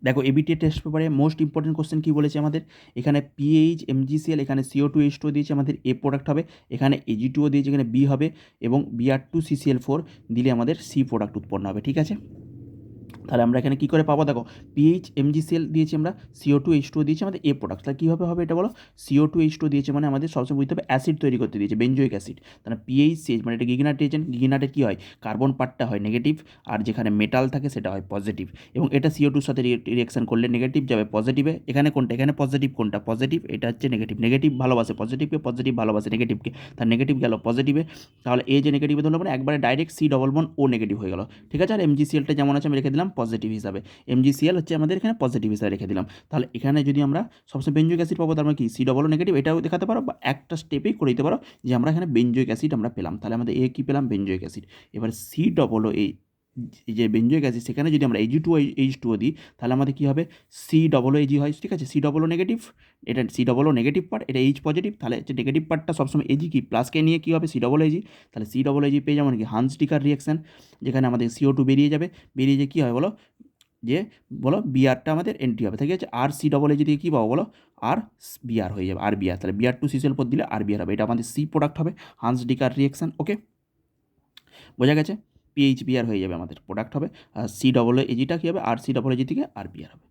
দেখো ABT test পেপারে most important question কী বলেছে আমাদের, এখানে পিএইচ এমজিসিএল, এখানে CO2H2 দিয়েছে, আমাদের এ প্রোডাক্ট হবে, এখানে Ag2O দিয়েছে, এখানে বি হবে, এবং Br2CCl4 দিলে আমাদের সি প্রোডাক্ট উৎপন্ন হবে। ঠিক আছে, তাহলে আমরা এখানে কী করে পাবো, দেখো পিএইচ এমজিসিএল দিয়েছি আমরা, CO2H2O দিয়েছি, আমাদের এ প্রোডাক্ট, তাহলে কীভাবে হবে এটা বলো, CO2H2O দিয়েছে মানে আমাদের সবসময় বুঝতে হবে অ্যাসিড তৈরি করতে দিয়েছে, বেঞ্জোইক অ্যাসিড, তাহলে পিএইচ মানে এটা গিগনাট এজেন্ট, গিগনাটের কী হয়, কার্বন পার্টটা হয় নেগেটিভ, আর যেখানে মেটাল থাকে সেটা হয় পজিটিভ, এবং এটা CO2-র সাথে রিয়াকশন করলে নেগেটিভ যাবে পজিটিভে, এখানে কোনটা, এখানে পজিটিভ কোনটা, পজিটিভ, এটা হচ্ছে নেগেটিভ, নেগেটিভ ভালোবাসে পজিটিভকে, পজিটিভ ভালোবাসে নেগেটিভকে, তার নেগেটিভ গেল পজিটিভে, তাহলে এ যে নেগেটিভে ধরলো মানে একবারে direct C double bond O negative হয়ে গেল। ঠিক আছে, আর এমজিসিএলটা যেমন আছে আমি রেখে দিলাম পজিটিভ হিসাবে, এমজিসিএল হচ্ছে আমাদের এখানে পজিটিভ হিসাবে রেখে দিলাম। তাহলে এখানে যদি আমরা সবসময় বেঞ্জোইক অ্যাসিড পাবো, তার মানে কি C নেগেটিভ, এটাও দেখাতে পারো, বা একটা স্টেপেই করে দিতে পারো যে আমরা এখানে বেঞ্জোইক অ্যাসিড আমরা পেলাম, তাহলে আমাদের এ কী পেলাম, বেঞ্জোইক অ্যাসিড। এবার এই যে বেঞ্জোইক অ্যাসিড সেখানে যদি আমরা Ag2H2O দিই, তাহলে আমাদের কী হবে, COOAg হয়। ঠিক আছে, C নেগেটিভ, এটা C নেগেটিভ পার্ট, এটা H পজিটিভ, তাহলে হচ্ছে নেগেটিভ পার্টটা সবসময় Ag কি প্লাসকে নিয়ে কী হবে, COOAg, তাহলে COOAg পেয়ে যাবো নাকি হান্স-ডিকার রিয়াকশান, যেখানে আমাদের CO2 বেরিয়ে যাবে, বেরিয়ে যে কী হয় বলো, যে বলো বিআরটা আমাদের এন্ট্রি হবে, ঠিক আছে, আর C OOAg দিয়ে কী পাবো বলো, আর বিআর হয়ে যাবে, আর বিআর, তাহলে Br2CCl4 দিলে আর বিআর হবে, এটা আমাদের সি প্রোডাক্ট হবে, হান্স-ডিকার রিয়াকশান। ওকে, বোঝা গেছে, পিএইচ বিআর হয়ে যাবে আমাদের প্রোডাক্ট হবে, আর COOAgটা কী হবে, আর COOAg থেকে আর বিআর হবে।